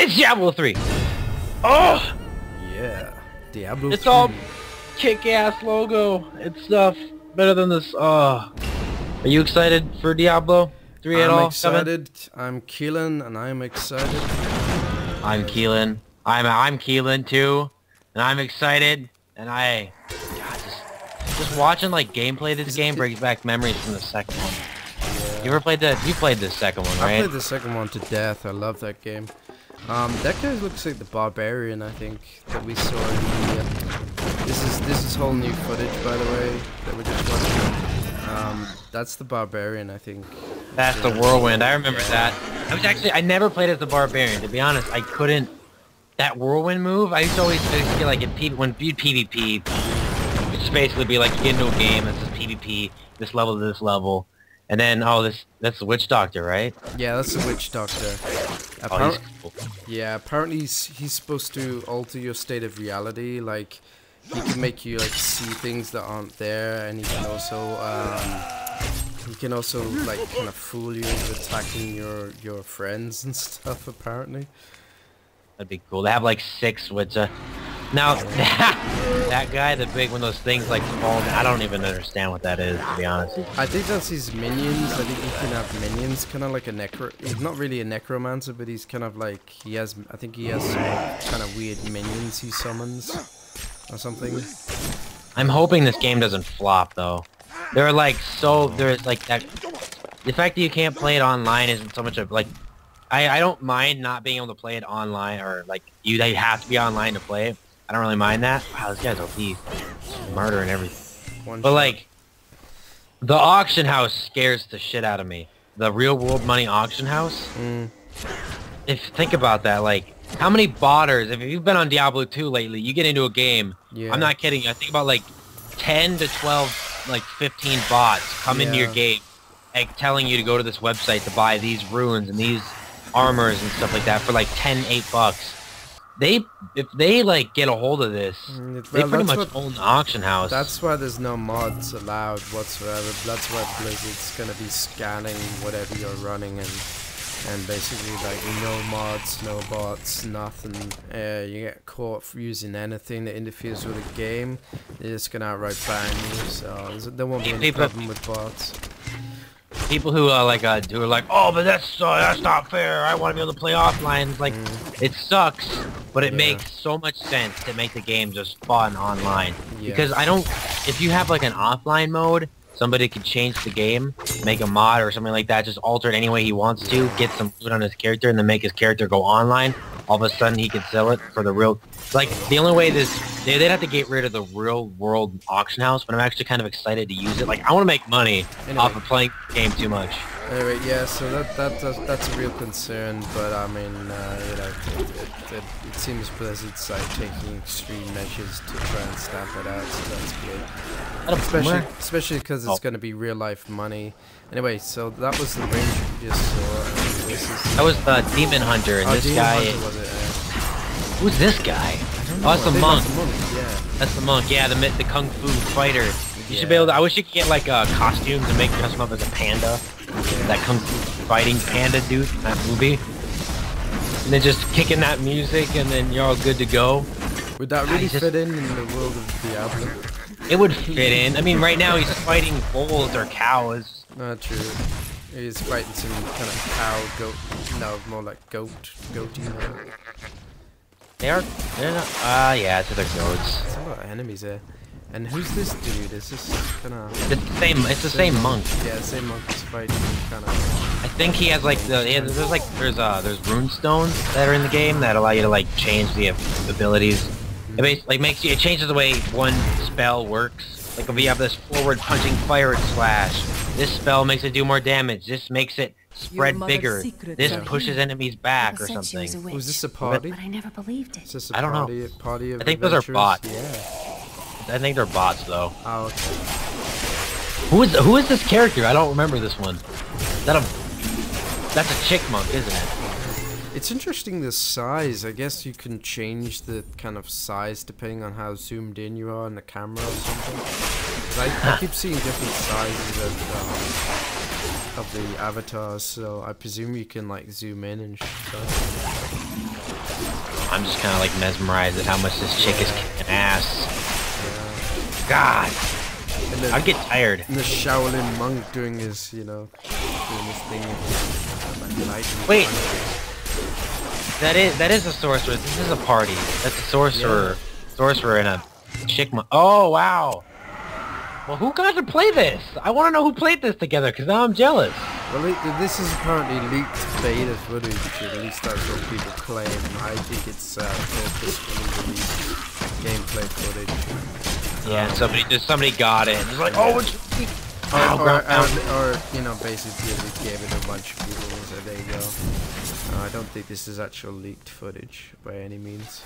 It's Diablo 3. Oh, Yeah, Diablo 3. it's all kick-ass logo. It's better than this. Oh, are you excited for Diablo 3 at all? I'm excited. I'm Keelan, and I'm excited. I'm Keelan. I'm Keelan too, and I'm excited. And God, just watching like gameplay of this game brings back memories from the second one. Yeah. You ever played that? You played the second one, right? I played the second one to death. I love that game. That guy looks like the barbarian, I think, that we saw in the. This is whole new footage, by the way, that we're just watching. That's the barbarian, I think. That's the whirlwind. I remember that. I never played as the barbarian. To be honest, I couldn't. That whirlwind move, I used to feel like when viewed PvP, it'd just basically be like you get into a game that says PvP, this level to this level, and then that's the witch doctor, right? Yeah, that's the witch doctor. He's cool. Yeah, apparently he's supposed to alter your state of reality. Like, he can make you like see things that aren't there, and he can also like kind of fool you into attacking your friends and stuff. Apparently. That'd be cool. They have like 6 with now that guy, the big one, those things like fall. I don't even understand what that is, to be honest. I think that's his minions. I think he can have minions, kind of like a he's not really a necromancer, but he's kind of like I think he has some kind of weird minions he summons or something. I'm hoping this game doesn't flop though. There's like that. The fact that you can't play it online isn't so much of like. I don't mind not being able to play it online, or like they have to be online to play it. I don't really mind that. Wow, this guy's OP. Murder and everything. But like, the auction house scares the shit out of me. The real world money auction house. Think about that, like, how many botters, if you've been on Diablo 2 lately, you get into a game, I'm not kidding, I think about like 10 to 12, like 15 bots come into your game, like telling you to go to this website to buy these runes and these armors and stuff like that for like $8. If they like get a hold of this, they pretty much own the auction house. That's why there's no mods allowed whatsoever. That's why Blizzard's gonna be scanning whatever you're running and basically like no mods, no bots, nothing. You get caught for using anything that interferes with the game, they're just gonna outright ban you. So there won't be any problem with bots. People who who are like, oh, but that's not fair. I want to be able to play offline. It's like, it sucks, but it makes so much sense to make the game just fun online. Because if you have like an offline mode, somebody could change the game, make a mod or something like that, just alter it any way he wants to, get some loot on his character, and then make his character go online. All of a sudden, he could sell it for the real. Like, the only way they'd have to get rid of the real world auction house, but I'm actually kind of excited to use it. Like, I want to make money off of playing the game too much. Anyway, yeah, so that's a real concern, but I mean, you know, it seems Blizzard's like taking extreme measures to try and stamp it out, so that's good. Especially because it's going to be real life money. Anyway, so that was the ranger you just saw. That was the demon hunter, and this guy. Who's this guy? Oh, that's the monk. That's the monk. Yeah, the kung fu fighter. You should be able to. I wish you could get like costumes and make yourself up as a panda. That kung fu fighting panda dude in that movie. And then just kicking that music, and then you're all good to go. Would that really fit in the world of Diablo? It would fit in. I mean, right now he's fighting bulls or cows. Not true. He's fighting some kind of cow, goat. No, more like goaty. They're not. Yeah, it's other goats. There's a lot of enemies there. And who's this dude? Is this kind of? It's the same monk. Yeah, the same monk is fighting kind of. I think he has like there's rune stones that are in the game that allow you to like change the abilities. It changes the way one spell works. Like if you have this forward punching fire slash, this spell makes it do more damage. This makes it spread bigger. This pushes enemies back or something. Was this a party? But I never believed it. Is this a party, party of I think those are bots. Yeah. I think they're bots though. Oh, okay. Who is this character? I don't remember this one. That's a chick monk, isn't it? It's interesting the size. I guess you can change the kind of size depending on how zoomed in you are on the camera or something. I keep seeing different sizes of of the avatars, so I presume you can like zoom in and stuff. I'm just kind of like mesmerized at how much this chick is kicking ass. Yeah. God, Then, I'd get tired. and the Shaolin monk doing his, you know, doing his thing. Wait, that is a sorcerer. This is a party. That's a sorcerer, sorcerer and a chick. Oh wow. Well, who got to play this? I want to know who played this together, because now I'm jealous. Well, this is apparently leaked beta footage, at least that's what people claim. I think it's purposefully released gameplay footage. Yeah, somebody got it. It's like, oh, it's... Or, you know, basically they gave it a bunch of people and said, there you go. I don't think this is actual leaked footage by any means.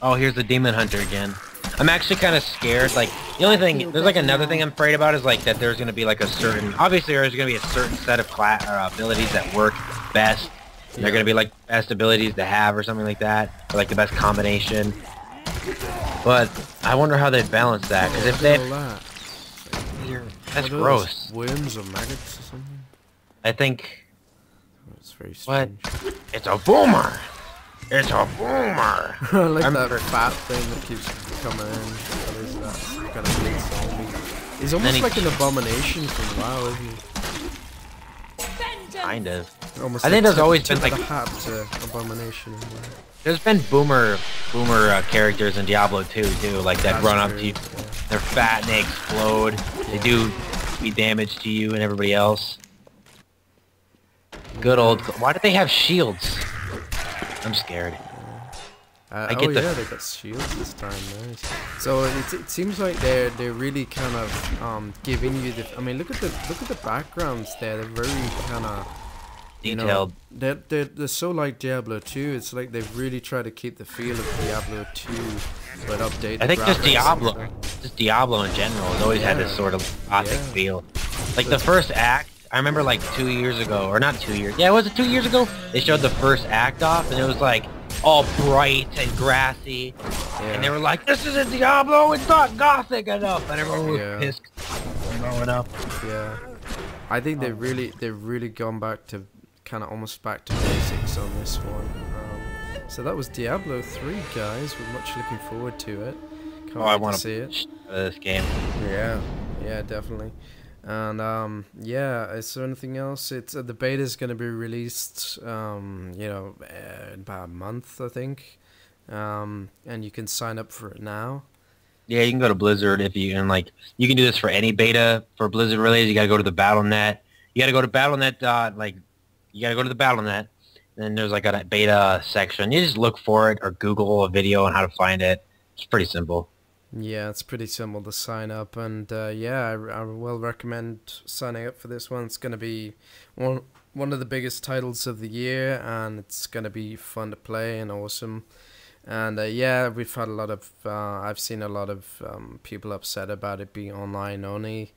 Oh, here's the demon hunter again. I'm actually kind of scared. Like, the only thing, there's like another thing I'm afraid about is like that there's going to be like a certain, obviously there's going to be a certain set of abilities that work best. And they're going to be like best abilities to have or something like that. Or like the best combination. But I wonder how they'd balance that. Because if they... That's gross. Worms or maggots or something? I think... That's very strange. What? It's a boomer! It's a boomer! I like that fat thing that keeps coming in. What is that? Kind of big zombie. He's almost like an abomination from WoW, isn't he? Kind of. Almost I think there's always been like... hat abomination in WoW. There's been boomer characters in Diablo 2 too, like that run up to you. Yeah. They're fat and they explode. Yeah. They do damage to you and everybody else. Good old... Why do they have shields? I'm scared. Yeah, they got shields this time, nice. So it seems like they're really kind of giving you the... I mean, look at the backgrounds there. They're very kind of detailed. You know, they're so like Diablo 2. It's like they've really tried to keep the feel of Diablo 2, but update. I think just Diablo in general has always had this sort of gothic feel. Like the first act. I remember like 2 years ago, or not 2 years. Yeah, was it 2 years ago? They showed the first act off, and it was like all bright and grassy, and they were like, "This isn't Diablo. It's not gothic enough," and everyone was pissed. Growing up. Yeah, I think they've really gone back to kind of almost back to basics on this one. So that was Diablo 3, guys. We're much looking forward to it. Can't wait I want to see it. This game. Yeah, definitely. And yeah, is there anything else? It's the beta is going to be released, you know, in about a month, I think. And you can sign up for it now. Yeah, you can go to Blizzard if you can. Like, you can do this for any beta for Blizzard related. You got to go to the BattleNet. You got to go to BattleNet. You got to go to the BattleNet. Then there's like a beta section. You just look for it or Google a video on how to find it. It's pretty simple. Yeah, it's pretty simple to sign up, and yeah, I will recommend signing up for this one. It's going to be one of the biggest titles of the year, and it's going to be fun to play and awesome. And yeah, we've had a lot of, I've seen a lot of people upset about it being online only,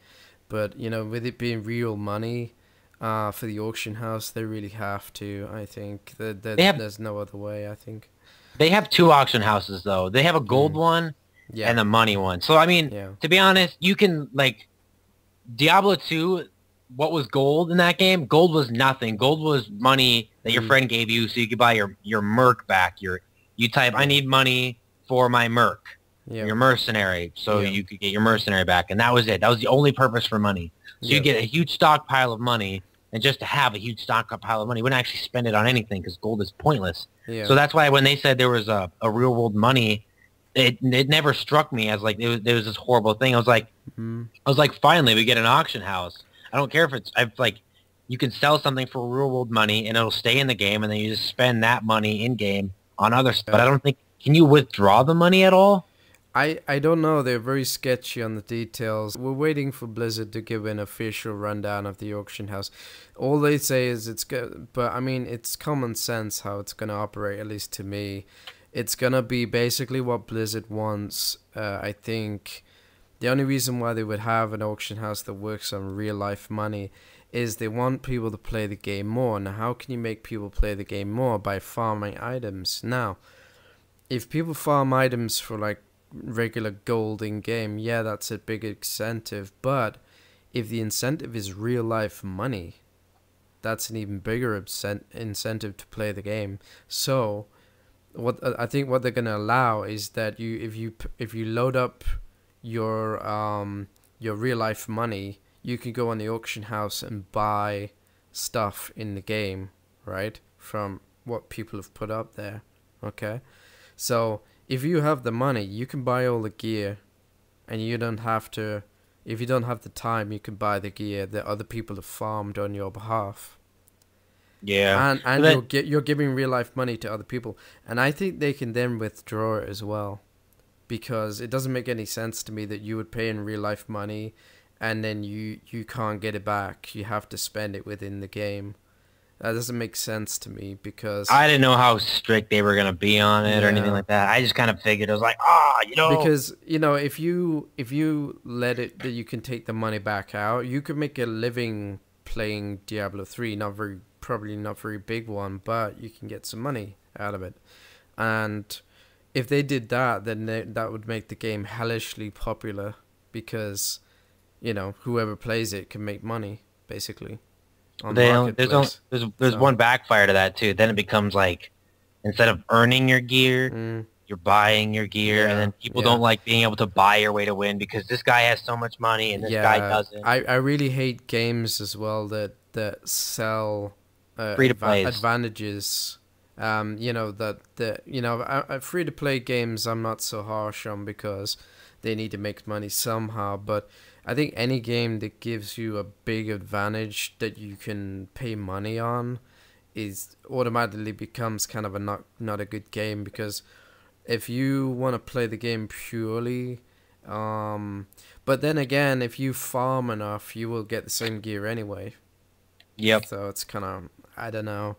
but you know, with it being real money for the auction house, they really have to. I think there's no other way. I think they have two auction houses though. They have a gold one. Yeah. And the money one. So, I mean, to be honest, you can, like, Diablo 2, what was gold in that game? Gold was nothing. Gold was money that your friend gave you so you could buy your merc back. You type, I need money for my merc. Yeah. Your mercenary. So you could get your mercenary back. And that was it. That was the only purpose for money. So you get a huge stockpile of money. And just to have a huge stockpile of money, you wouldn't actually spend it on anything because gold is pointless. Yeah. So that's why when they said there was a real world money, it never struck me as like it was this horrible thing. I was like, finally we get an auction house. I don't care if it's like you can sell something for real world money and it'll stay in the game, and then you just spend that money in game on other stuff. But I don't think, can you withdraw the money at all? I don't know. They're very sketchy on the details. We're waiting for Blizzard to give an official rundown of the auction house. All they say is it's good, but I mean it's common sense how it's gonna operate, at least to me. It's gonna be basically what Blizzard wants. I think the only reason why they would have an auction house that works on real life money is they want people to play the game more. Now, how can you make people play the game more? By farming items. Now, if people farm items for like regular gold in game, yeah, that's a big incentive. But if the incentive is real life money, that's an even bigger incentive to play the game. So what I think what they're gonna allow is that if you load up your real life money, you can go on the auction house and buy stuff in the game, right? From what people have put up there. Okay? So if you have the money, you can buy all the gear, and you don't have to, if you don't have the time, you can buy the gear that other people have farmed on your behalf. Yeah. And you're giving real life money to other people. And I think they can then withdraw it as well. Because it doesn't make any sense to me that you would pay in real life money and then you can't get it back. You have to spend it within the game. That doesn't make sense to me because I didn't know how strict they were gonna be on it or anything like that. I just kind of figured it was like, because if you let it that you can take the money back out, you could make a living playing Diablo 3. Probably not very big one, but you can get some money out of it. And if they did that, then that would make the game hellishly popular because, whoever plays it can make money, basically. There's one backfire to that, too. Then it becomes like, instead of earning your gear, you're buying your gear, and then people don't like being able to buy your way to win because this guy has so much money and this guy doesn't. I really hate games as well that sell free-to-play advantages. Free-to-play games I'm not so harsh on because they need to make money somehow, but I think any game that gives you a big advantage that you can pay money on is automatically becomes kind of not a good game, because if you want to play the game purely, but then again, if you farm enough, you will get the same gear anyway. Yep. So it's kind of, I don't know.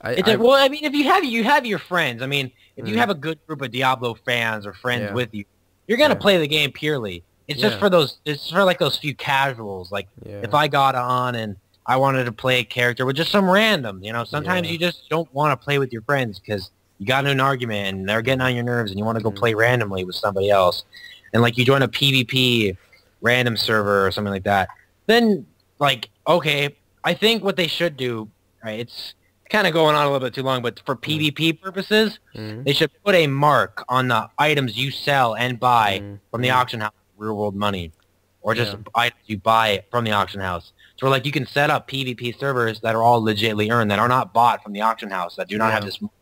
Well, I mean, if you have your friends, I mean, if you have a good group of Diablo fans or friends with you, you're gonna play the game purely. It's just for those. It's for like those few casuals. Like if I got on and I wanted to play a character with just some random, sometimes you just don't want to play with your friends because you got into an argument and they're getting on your nerves and you want to go play randomly with somebody else, and like you join a PvP random server or something like that. Then like, okay, I think what they should do, right? It's kind of going on a little bit too long, but for PvP purposes, they should put a mark on the items you sell and buy from the auction house, real world money, or just items you buy from the auction house. So like you can set up PvP servers that are all legitly earned, that are not bought from the auction house, that do not have this mark.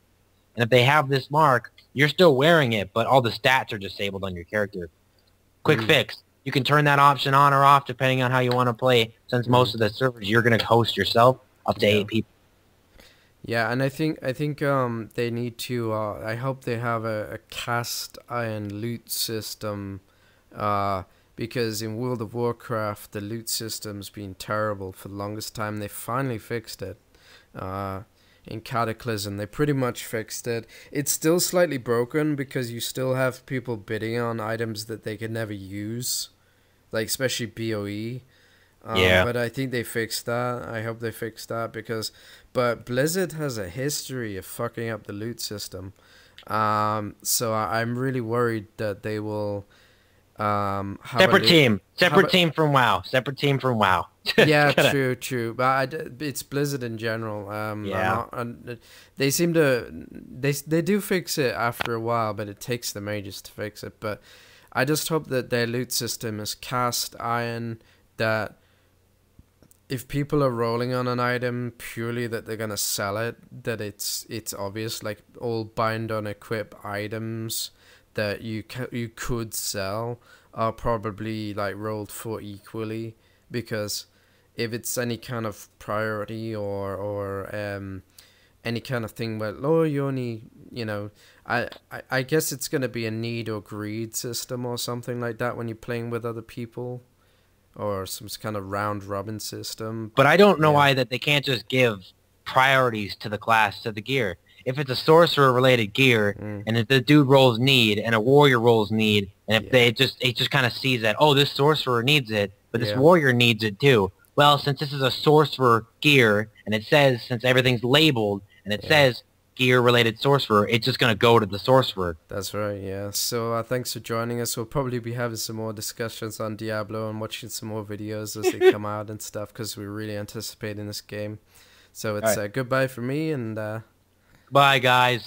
And if they have this mark, you're still wearing it, but all the stats are disabled on your character. Quick fix. You can turn that option on or off depending on how you want to play, since most of the servers you're going to host yourself up to 8 people. Yeah, and I think they need to. I hope they have a cast iron loot system, because in World of Warcraft the loot system's been terrible for the longest time. They finally fixed it. In Cataclysm, they pretty much fixed it. It's still slightly broken because you still have people bidding on items that they can never use, like especially BOE. But I think they fixed that. I hope they fixed that but Blizzard has a history of fucking up the loot system. So I'm really worried that they will have separate team from WoW. Yeah, true. But it's Blizzard in general. And they seem to they do fix it after a while, but it takes them ages to fix it. But I just hope that their loot system is cast iron, that if people are rolling on an item purely that they're gonna sell it, that it's obvious, like all bind on equip items that you could sell are probably like rolled for equally, because if it's any kind of priority or any kind of thing where you only, I guess it's gonna be a need or greed system or something like that when you're playing with other people, or some kind of round robin system. But I don't know why that they can't just give priorities to the class, to the gear. If it's a sorcerer related gear, and if the dude rolls need and a warrior rolls need, and if it just kind of sees that, oh, this sorcerer needs it, but this warrior needs it too. Well, since this is a sorcerer gear, and it says, since everything's labeled and it says gear related sorcerer, it's just going to go to the sorcerer. That's right, yeah. So thanks for joining us. We'll probably be having some more discussions on Diablo and watching some more videos as they come out and stuff, because we're really anticipating this game. So it's Alright. goodbye for me, and Bye, guys.